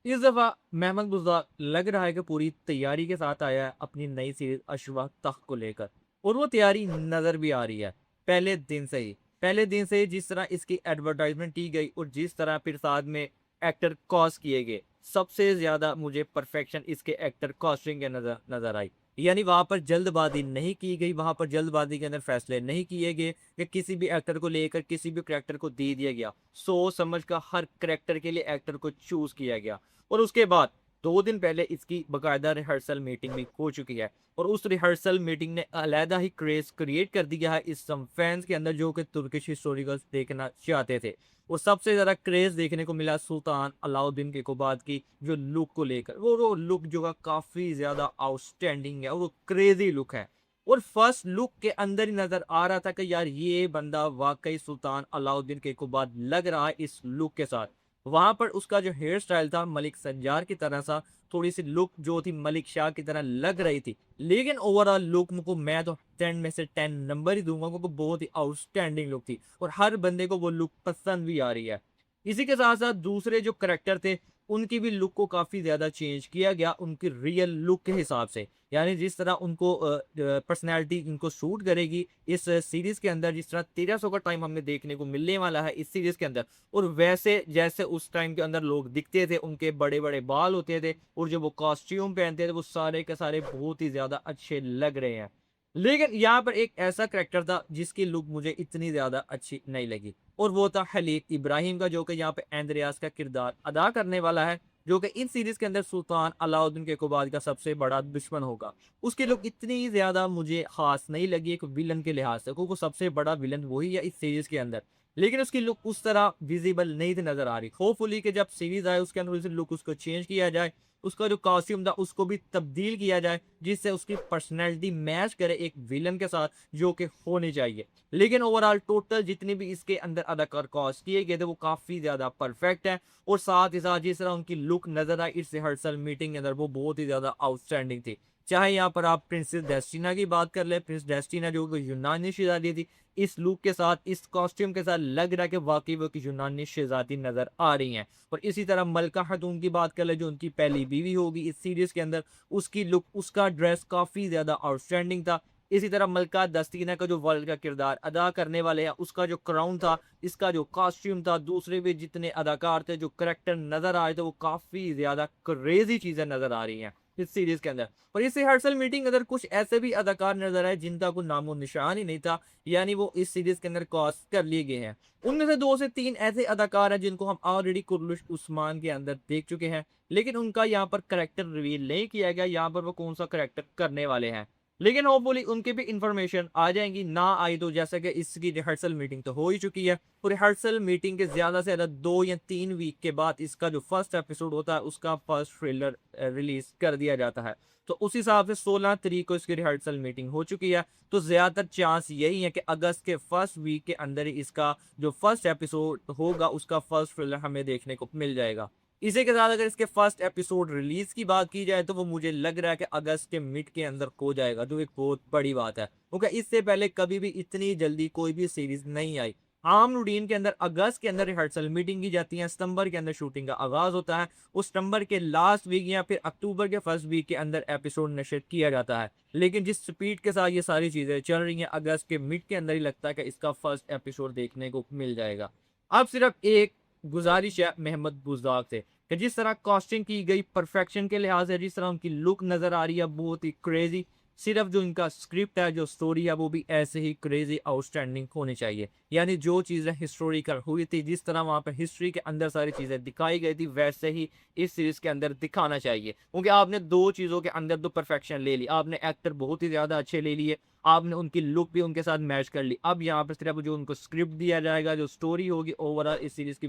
इस दफा मेहमद बुज़दार लग रहा है कि पूरी तैयारी के साथ आया है अपनी नई सीरीज अशवा तख्त को लेकर, और वो तैयारी नजर भी आ रही है पहले दिन से ही जिस तरह इसकी एडवर्टाइजमेंट की गई और जिस तरह फिर साथ में एक्टर कॉस्ट किए गए। सबसे ज्यादा मुझे परफेक्शन इसके एक्टर कॉस्टिंग के नजर नजर आई। यानी वहां पर जल्दबाजी नहीं की गई, वहां पर जल्दबाजी के अंदर फैसले नहीं किए गए कि किसी भी एक्टर को लेकर किसी भी करेक्टर को दे दिया गया। सोच समझ का हर करेक्टर के लिए एक्टर को चूज किया गया। और उसके बाद 2 दिन पहले इसकी बाकायदा रिहर्सल मीटिंग भी हो चुकी है, और उस रिहर्सल मीटिंग ने अलहदा ही क्रेज क्रिएट कर दिया है इस सम फैंस के अंदर जो कि तुर्किश हिस्टोरिकल्स देखना चाहते थे। और सबसे ज्यादा क्रेज देखने को मिला सुल्तान अलाउद्दीन के कुबाद की जो लुक को लेकर। वो लुक जो है काफी ज्यादा आउटस्टैंडिंग है और वो क्रेजी लुक है। और फर्स्ट लुक के अंदर ही नजर आ रहा था कि यार ये बंदा वाकई सुल्तान अलाउद्दीन के कुबाद लग रहा है इस लुक के साथ। वहां पर उसका जो हेयर स्टाइल था मलिक संजार की तरह सा, थोड़ी सी लुक जो थी मलिक शाह की तरह लग रही थी। लेकिन ओवरऑल लुक को मैं तो 10 में से 10 नंबर ही दूंगा, क्योंकि बहुत ही आउटस्टैंडिंग लुक थी और हर बंदे को वो लुक पसंद भी आ रही है। इसी के साथ साथ दूसरे जो करेक्टर थे उनकी भी लुक को काफी ज्यादा चेंज किया गया उनकी रियल लुक के हिसाब से। यानी जिस तरह उनको पर्सनैलिटी इनको सूट करेगी इस सीरीज के अंदर, जिस तरह 1300 का टाइम हमें देखने को मिलने वाला है इस सीरीज के अंदर, और वैसे जैसे उस टाइम के अंदर लोग दिखते थे, उनके बड़े बड़े बाल होते थे और जो वो कॉस्ट्यूम पहनते थे वो सारे के सारे बहुत ही ज्यादा अच्छे लग रहे हैं। लेकिन यहाँ पर एक ऐसा करेक्टर था जिसकी लुक मुझे इतनी ज्यादा अच्छी नहीं लगी, और वो था खलील इब्राहिम का, जो कि यहाँ पे एंद्रियास का किरदार अदा करने वाला है, जो कि इन सीरीज के अंदर सुल्तान अलाउद्दीन के कुबाद का सबसे बड़ा दुश्मन होगा। उसकी लुक इतनी ज्यादा मुझे खास नहीं लगी एक विलन के लिहाज से, क्योंकि सबसे बड़ा विलन वही है इस सीरीज के अंदर। लेकिन उसकी लुक उस तरह विजिबल नहीं थी नजर आ रही। होपफुली कि जब सीरीज आए उसके अंदर लुक उसको चेंज किया जाए, उसका जो कॉस्ट्यूम था उसको भी तब्दील किया जाए, जिससे उसकी पर्सनैलिटी मैच करे एक विलन के साथ जो कि होनी चाहिए। लेकिन ओवरऑल टोटल जितनी भी इसके अंदर अदाकार कॉस्ट किए गए थे वो काफी ज्यादा परफेक्ट है। और साथ ही साथ जिस तरह उनकी लुक नजर आई इस रिहर्सल मीटिंग के अंदर वो बहुत ही ज्यादा आउटस्टैंडिंग थी। चाहे यहाँ पर आप प्रिंसेस डेस्टिना की बात कर ले, प्रिंस डेस्टिना जो कि यूनानी शहजादी थी, इस लुक के साथ इस कॉस्ट्यूम के साथ लग रहा है कि वाकई वो की यूनानी शहजादी नजर आ रही हैं। और इसी तरह मलका खातून की बात कर ले जो उनकी पहली बीवी होगी इस सीरीज के अंदर, उसकी लुक उसका ड्रेस काफी ज्यादा आउटस्टैंडिंग था। इसी तरह मलका दस्तीना का जो वर्ल्ड का किरदार अदा करने वाले हैं उसका जो क्राउन था, इसका जो कॉस्ट्यूम था, दूसरे भी जितने अदाकार थे जो करेक्टर नजर आ रहे थे वो काफी ज्यादा क्रेजी चीजें नजर आ रही हैं इस सीरीज के अंदर। और इस रिहर्सल मीटिंग के अंदर कुछ ऐसे भी अदाकार नजर आए जिनका कोई नामो निशान ही नहीं था, यानी वो इस सीरीज के अंदर कास्ट कर लिए गए हैं। उनमें से 2 से 3 ऐसे अदाकार हैं जिनको हम ऑलरेडी कुर्लुश उस्मान के अंदर देख चुके हैं, लेकिन उनका यहाँ पर करेक्टर रिवील नहीं किया गया यहाँ पर वो कौन सा करेक्टर करने वाले हैं। लेकिन होपफुली उनकी भी इंफॉर्मेशन आ जाएंगी, ना आई तो जैसा कि इसकी रिहर्सल मीटिंग तो हो ही चुकी है। तो रिहर्सल मीटिंग के ज्यादा से ज्यादा 2 या 3 वीक के बाद इसका जो फर्स्ट एपिसोड होता है उसका फर्स्ट ट्रेलर रिलीज कर दिया जाता है। तो उस हिसाब से 16 तारीख को इसकी रिहर्सल मीटिंग हो चुकी है। तो ज्यादातर चांस यही है कि अगस्त के फर्स्ट वीक के अंदर ही इसका जो फर्स्ट एपिसोड होगा उसका फर्स्ट ट्रेलर हमें देखने को मिल जाएगा। इसी के साथ अगर इसके फर्स्ट एपिसोड रिलीज की बात की जाए तो वो मुझे लग रहा है कि अगस्त के मिड के अंदर हो जाएगा, जो एक बहुत बड़ी बात है, क्योंकि इससे पहले कभी भी इतनी जल्दी कोई भी सीरीज नहीं आई। आम रूटीन के अंदर अगस्त के अंदर रिहर्सल मीटिंग की जाती है, सितंबर के अंदर शूटिंग का आगाज होता है, उस सितंबर के लास्ट वीक या फिर अक्टूबर के फर्स्ट वीक के अंदर एपिसोड नशर किया जाता है। लेकिन जिस स्पीड के साथ ये सारी चीजें चल रही हैं अगस्त के मिड के अंदर ही लगता है कि इसका फर्स्ट एपिसोड देखने को मिल जाएगा। अब सिर्फ एक गुजारिश है मेहमद बुज़दाग से कि जिस तरह कॉस्टिंग की गई परफेक्शन के लिहाज से, जिस तरह उनकी लुक नजर आ रही है बहुत ही क्रेजी, सिर्फ जो इनका स्क्रिप्ट है जो स्टोरी है वो भी ऐसे ही क्रेजी आउटस्टैंडिंग होनी चाहिए। यानी जो चीज़ें हिस्टोरिकल हुई थी, जिस तरह वहाँ पे हिस्ट्री के अंदर सारी चीज़ें दिखाई गई थी, वैसे ही इस सीरीज के अंदर दिखाना चाहिए। क्योंकि आपने 2 चीज़ों के अंदर तो परफेक्शन ले ली, आपने एक्टर बहुत ही ज़्यादा अच्छे ले लिए, आपने उनकी लुक भी उनके साथ मैच कर ली। अब यहाँ पर सिर्फ जो उनको स्क्रिप्ट दिया जाएगा, जो स्टोरी होगी ओवरऑल इस सीरीज की,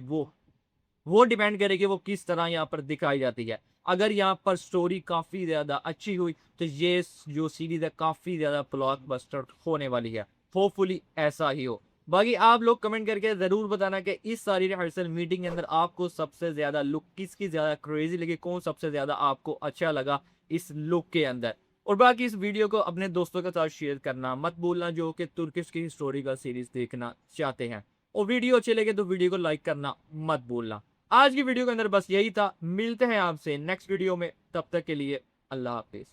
वो डिपेंड करेगी वो किस तरह यहाँ पर दिखाई जाती है। अगर यहाँ पर स्टोरी काफी ज्यादा अच्छी हुई तो ये जो सीरीज है काफी ज्यादा ब्लॉकबस्टर होने वाली है। होपफुली ऐसा ही हो। बाकी आप लोग कमेंट करके जरूर बताना कि इस सारी रिहर्सल मीटिंग के अंदर आपको सबसे ज्यादा लुक किसकी ज्यादा क्रेजी लगी, कौन सबसे ज्यादा आपको अच्छा लगा इस लुक के अंदर। और बाकी इस वीडियो को अपने दोस्तों के साथ शेयर करना मत भूलना जो कि तुर्किश की हिस्टोरिकल सीरीज देखना चाहते हैं। और वीडियो अच्छे लगे तो वीडियो को लाइक करना मत भूलना। आज की वीडियो के अंदर बस यही था, मिलते हैं आपसे नेक्स्ट वीडियो में, तब तक के लिए अल्लाह हाफिज।